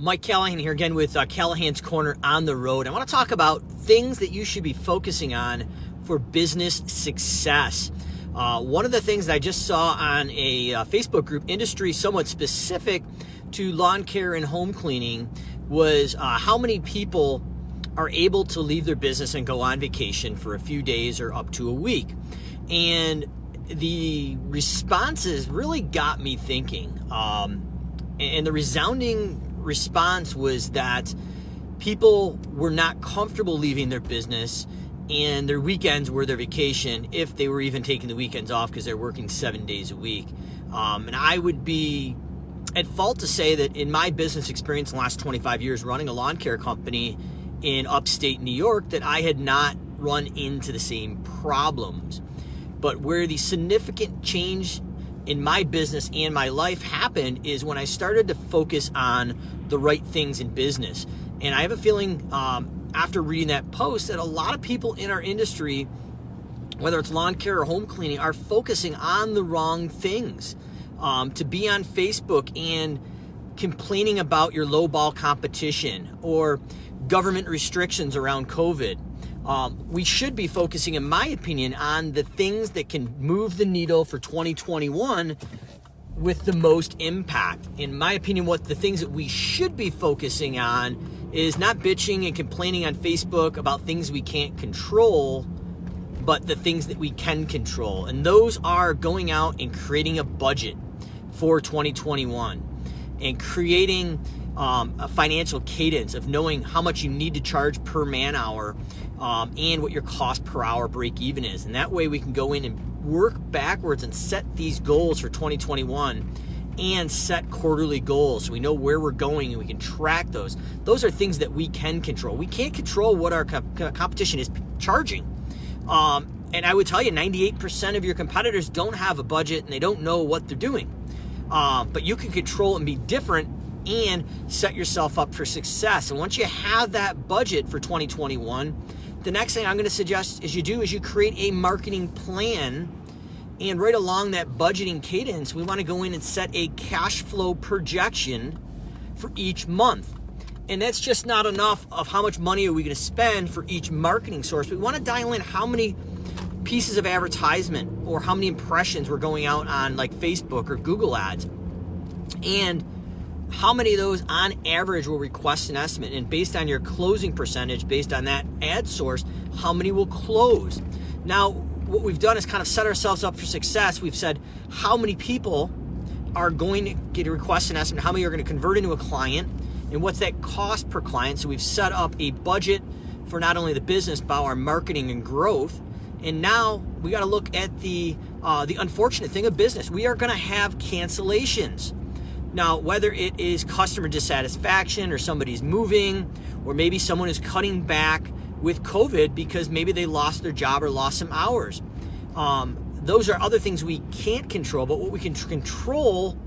Mike Callahan here again with Callahan's Corner on the Road. I want to talk about things that you should be focusing on for business success. One of the things that I just saw on a Facebook group, industry somewhat specific to lawn care and home cleaning, was how many people are able to leave their business and go on vacation for a few days or up to a week. And the responses really got me thinking. And the resounding response was that people were not comfortable leaving their business and their weekends were their vacation, if they were even taking the weekends off because they're working 7 days a week. And I would be at fault to say that in my business experience in the last 25 years running a lawn care company in upstate New York, that I had not run into the same problems. But where the significant change in my business and my life happened is when I started to focus on the right things in business. And I have a feeling after reading that post that a lot of people in our industry, whether it's lawn care or home cleaning, are focusing on the wrong things. To be on Facebook and complaining about your lowball competition or government restrictions around COVID. We should be focusing, in my opinion, on the things that can move the needle for 2021 with the most impact. In my opinion, what the things that we should be focusing on is not bitching and complaining on Facebook about things we can't control, but the things that we can control. And those are going out and creating a budget for 2021 and creating a financial cadence of knowing how much you need to charge per man hour and what your cost per hour break even is. And that way we can go in and work backwards and set these goals for 2021 and set quarterly goals so we know where we're going and we can track those. Those are things that we can control. We can't control what our competition is charging. And I would tell you 98% of your competitors don't have a budget and they don't know what they're doing. But you can control and be different and set yourself up for success. And once you have that budget for 2021, the next thing I'm going to suggest is you create a marketing plan. And right along that budgeting cadence, we want to go in and set a cash flow projection for each month. And that's just not enough of how much money are we going to spend for each marketing source. We want to dial in how many pieces of advertisement or how many impressions we're going out on like Facebook or Google ads. And how many of those on average will request an estimate, and based on your closing percentage, based on that ad source, how many will close. Now, what we've done is kind of set ourselves up for success. We've said how many people are going to get a request an estimate, how many are going to convert into a client, and what's that cost per client. So we've set up a budget for not only the business, but our marketing and growth. And now we got to look at the unfortunate thing of business. We are going to have cancellations. Now, whether it is customer dissatisfaction or somebody's moving, or maybe someone is cutting back with COVID because maybe they lost their job or lost some hours. Those are other things we can't control, but what we can control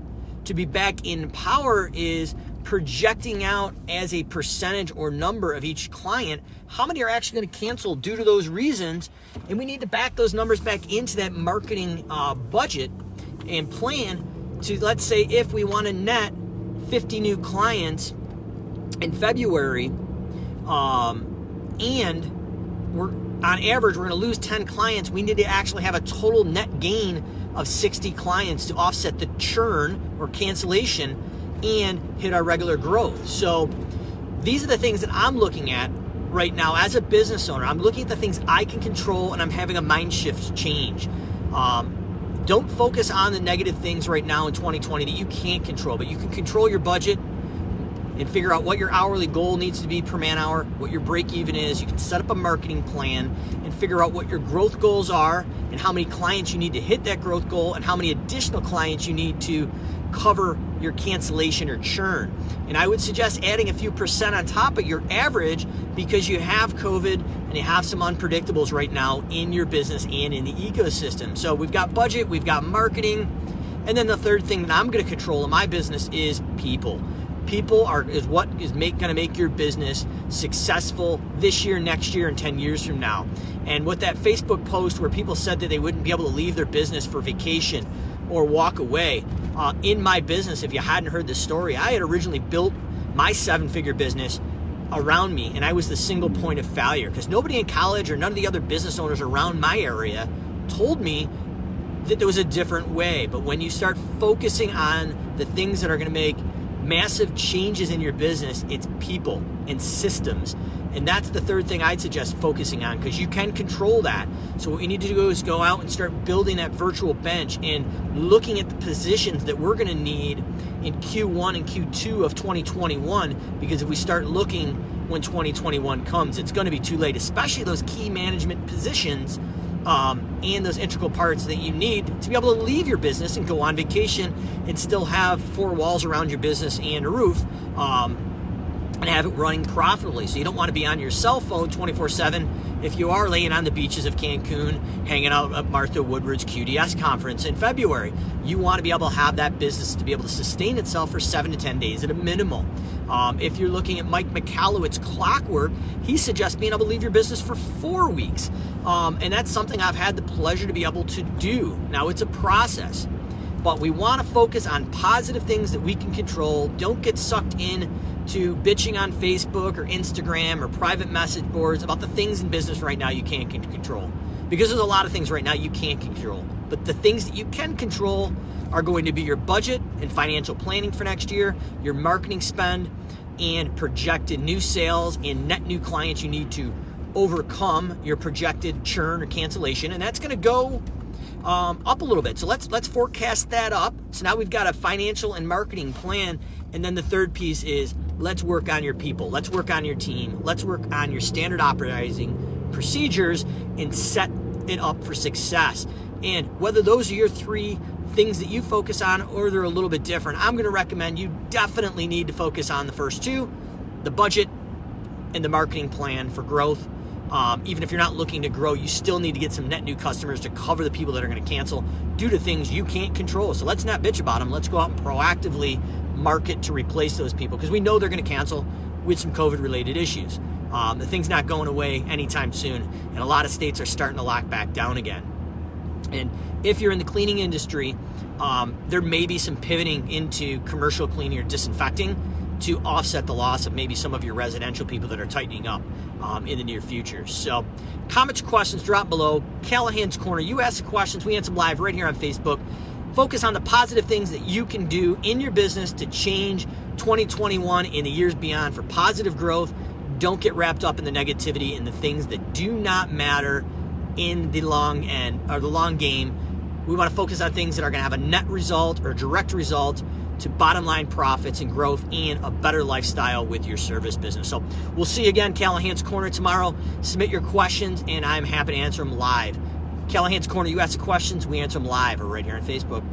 to be back in power is projecting out as a percentage or number of each client, how many are actually going to cancel due to those reasons. And we need to back those numbers back into that marketing budget and plan to, let's say, if we want to net 50 new clients in February, and we're on average, we're going to lose 10 clients, we need to actually have a total net gain of 60 clients to offset the churn or cancellation and hit our regular growth. So these are the things that I'm looking at right now as a business owner. I'm looking at the things I can control, and I'm having a mind shift change. Don't focus on the negative things right now in 2020 that you can't control, but you can control your budget and figure out what your hourly goal needs to be per man hour, what your break even is. You can set up a marketing plan and figure out what your growth goals are and how many clients you need to hit that growth goal and how many additional clients you need to cover your cancellation or churn. And I would suggest adding a few percent on top of your average because you have COVID and you have some unpredictables right now in your business and in the ecosystem. So we've got budget, we've got marketing, and then the third thing that I'm going to control in my business is people. People is what is going to make your business successful this year, next year, and 10 years from now. And with that Facebook post where people said that they wouldn't be able to leave their business for vacation or walk away, in my business, if you hadn't heard this story, I had originally built my 7-figure business around me, and I was the single point of failure because nobody in college or none of the other business owners around my area told me that there was a different way. But when you start focusing on the things that are going to make massive changes in your business, it's people and systems. And that's the third thing I'd suggest focusing on, because you can control that. So what you need to do is go out and start building that virtual bench and looking at the positions that we're going to need in Q1 and Q2 of 2021, because if we start looking when 2021 comes, it's going to be too late, especially those key management positions and those integral parts that you need to be able to leave your business and go on vacation and still have 4 walls around your business and a roof, and have it running profitably. So you don't want to be on your cell phone 24/7 if you are laying on the beaches of Cancun, hanging out at Martha Woodward's QDS conference in February. You want to be able to have that business to be able to sustain itself for 7 to 10 days at a minimum. If you're looking at Mike McCallowitt's Clockwork, he suggests being able to leave your business for 4 weeks. And that's something I've had the pleasure to be able to do. Now, it's a process, but we want to focus on positive things that we can control. Don't get sucked in to bitching on Facebook or Instagram or private message boards about the things in business right now you can't control. Because there's a lot of things right now you can't control. But the things that you can control are going to be your budget and financial planning for next year, your marketing spend, and projected new sales and net new clients you need to overcome your projected churn or cancellation. And that's going to go up a little bit. So let's forecast that up. So now we've got a financial and marketing plan. And then the third piece is let's work on your people. Let's work on your team. Let's work on your standard operating procedures and set it up for success. And whether those are your 3 things that you focus on or they're a little bit different, I'm going to recommend you definitely need to focus on the first 2, the budget and the marketing plan for growth. Even if you're not looking to grow, you still need to get some net new customers to cover the people that are going to cancel due to things you can't control. So let's not bitch about them. Let's go out and proactively market to replace those people, because we know they're going to cancel with some COVID-related issues. The thing's not going away anytime soon, and a lot of states are starting to lock back down again. And if you're in the cleaning industry, there may be some pivoting into commercial cleaning or disinfecting to offset the loss of maybe some of your residential people that are tightening up in the near future. So comments, questions, drop below. Callahan's Corner, you ask the questions, we answer them live right here on Facebook. Focus on the positive things that you can do in your business to change 2021 and the years beyond for positive growth. Don't get wrapped up in the negativity and the things that do not matter in the long end or the long game. We want to focus on things that are going to have a net result or a direct result to bottom line profits and growth and a better lifestyle with your service business. So we'll see you again, Callahan's Corner, tomorrow. Submit your questions and I'm happy to answer them live. Callahan's Corner, you ask the questions, we answer them live or right here on Facebook.